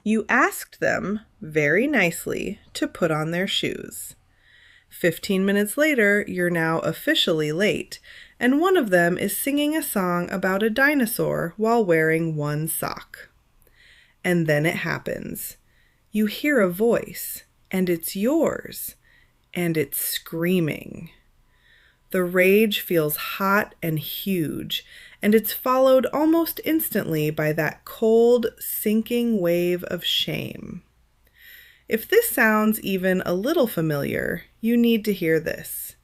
You asked them, very nicely, to put on their shoes. 15 minutes later, you're now officially late, and one of them is singing a song about a dinosaur while wearing one sock. And then it happens. You hear a voice, and it's yours, and it's screaming. The rage feels hot and huge, and it's followed almost instantly by that cold, sinking wave of shame. If this sounds even a little familiar, you need to hear this.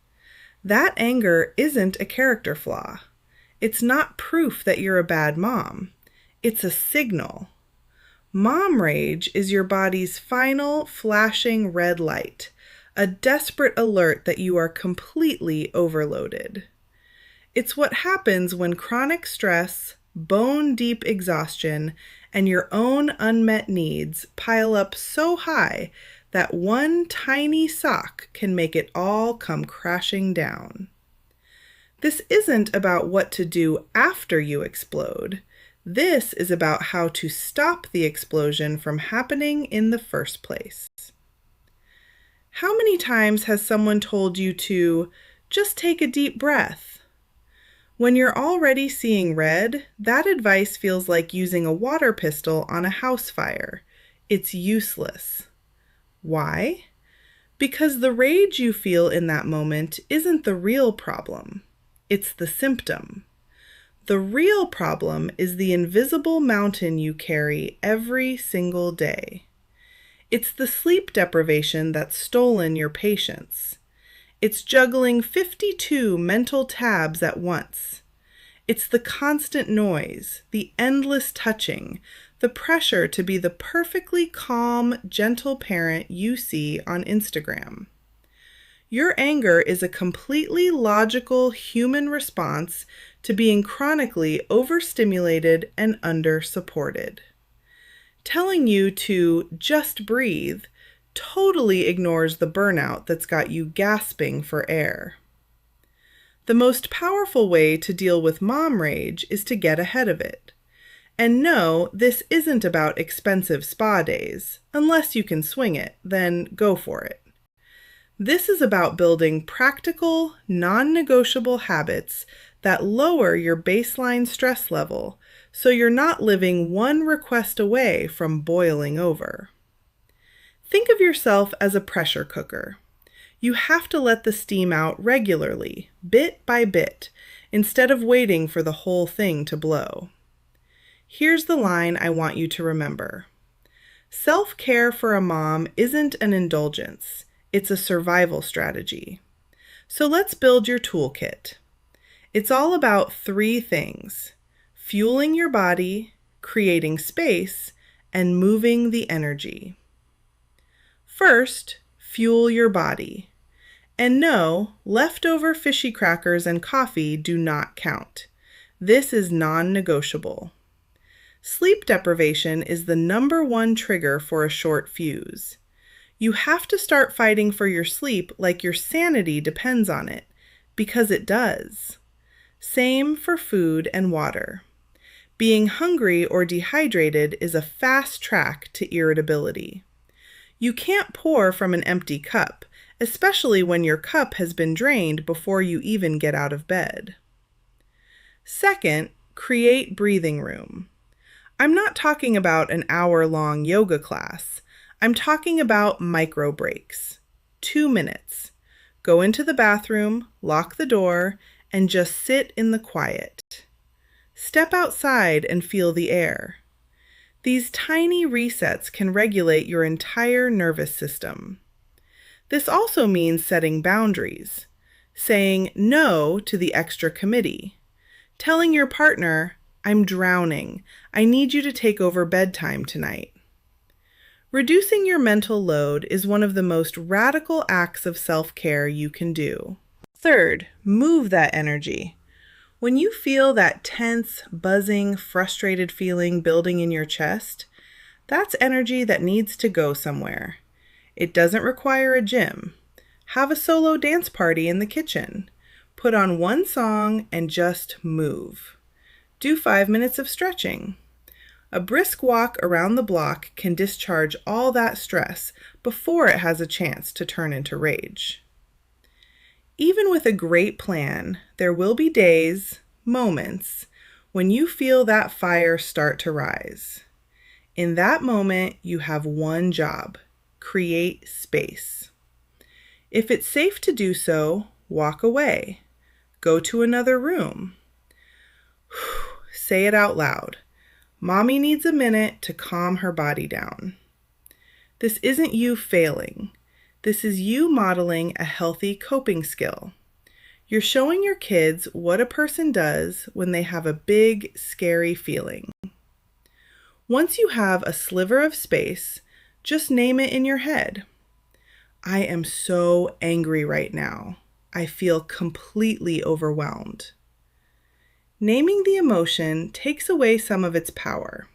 That anger isn't a character flaw. It's not proof that you're a bad mom. It's a signal. Mom rage is your body's final flashing red light, a desperate alert that you are completely overloaded. It's what happens when chronic stress, bone-deep exhaustion, and your own unmet needs pile up so high that one tiny sock can make it all come crashing down. This isn't about what to do after you explode. This is about how to stop the explosion from happening in the first place. How many times has someone told you to just take a deep breath? When you're already seeing red, that advice feels like using a water pistol on a house fire. It's useless. Why? Because the rage you feel in that moment isn't the real problem. It's the symptom. The real problem is the invisible mountain you carry every single day. It's the sleep deprivation that's stolen your patience. It's juggling 52 mental tabs at once. It's the constant noise, the endless touching, the pressure to be the perfectly calm, gentle parent you see on Instagram. Your anger is a completely logical human response to being chronically overstimulated and under-supported. Telling you to just breathe totally ignores the burnout that's got you gasping for air. The most powerful way to deal with mom rage is to get ahead of it. And no, this isn't about expensive spa days. Unless you can swing it, then go for it. This is about building practical, non-negotiable habits that lower your baseline stress level so you're not living one request away from boiling over. Think of yourself as a pressure cooker. You have to let the steam out regularly, bit by bit, instead of waiting for the whole thing to blow. Here's the line I want you to remember. Self-care for a mom isn't an indulgence. It's a survival strategy. So let's build your toolkit. It's all about 3 things: fueling your body, creating space, and moving the energy. First, fuel your body. And no, leftover fishy crackers and coffee do not count. This is non-negotiable. Sleep deprivation is the #1 trigger for a short fuse. You have to start fighting for your sleep like your sanity depends on it, because it does. Same for food and water. Being hungry or dehydrated is a fast track to irritability. You can't pour from an empty cup, especially when your cup has been drained before you even get out of bed. Second, create breathing room. I'm not talking about an hour-long yoga class. I'm talking about micro breaks. 2 minutes. Go into the bathroom, lock the door, and just sit in the quiet. Step outside and feel the air. These tiny resets can regulate your entire nervous system. This also means setting boundaries, saying no to the extra committee, telling your partner, "I'm drowning. I need you to take over bedtime tonight." Reducing your mental load is one of the most radical acts of self-care you can do. Third, move that energy. When you feel that tense, buzzing, frustrated feeling building in your chest, that's energy that needs to go somewhere. It doesn't require a gym. Have a solo dance party in the kitchen. Put on one song and just move. Do 5 minutes of stretching. A brisk walk around the block can discharge all that stress before it has a chance to turn into rage. Even with a great plan, there will be days, moments, when you feel that fire start to rise. In that moment, you have one job: create space. If it's safe to do so, walk away. Go to another room. Say it out loud. Mommy needs a minute to calm her body down. This isn't you failing. This is you modeling a healthy coping skill. You're showing your kids what a person does when they have a big, scary feeling. Once you have a sliver of space, just name it in your head. I am so angry right now. I feel completely overwhelmed. Naming the emotion takes away some of its power.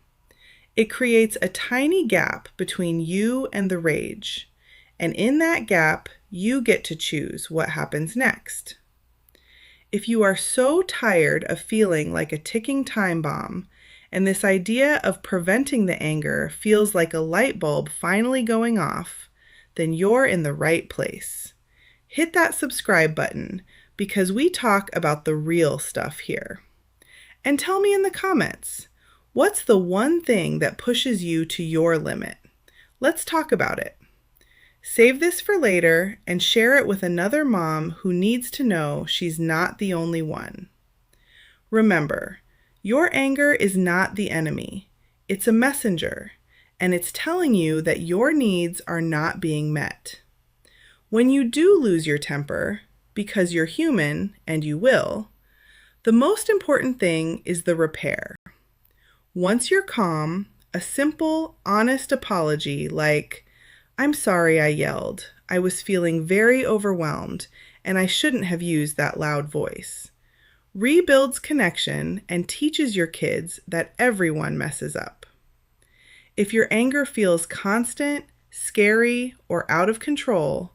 It creates a tiny gap between you and the rage, and in that gap, you get to choose what happens next. If you are so tired of feeling like a ticking time bomb, and this idea of preventing the anger feels like a light bulb finally going off, then you're in the right place. Hit that subscribe button because we talk about the real stuff here. And tell me in the comments, what's the one thing that pushes you to your limit? Let's talk about it. Save this for later and share it with another mom who needs to know she's not the only one. Remember, your anger is not the enemy. It's a messenger, and it's telling you that your needs are not being met. When you do lose your temper, because you're human and you will, the most important thing is the repair. Once you're calm, a simple, honest apology like, "I'm sorry I yelled. I was feeling very overwhelmed, and I shouldn't have used that loud voice," rebuilds connection and teaches your kids that everyone messes up. If your anger feels constant, scary, or out of control,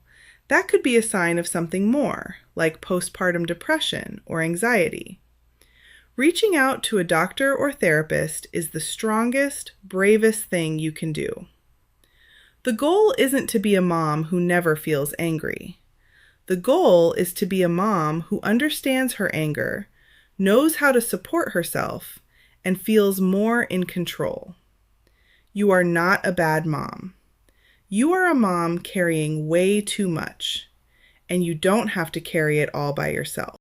that could be a sign of something more, like postpartum depression or anxiety. Reaching out to a doctor or therapist is the strongest, bravest thing you can do. The goal isn't to be a mom who never feels angry. The goal is to be a mom who understands her anger, knows how to support herself, and feels more in control. You are not a bad mom. You are a mom carrying way too much, and you don't have to carry it all by yourself.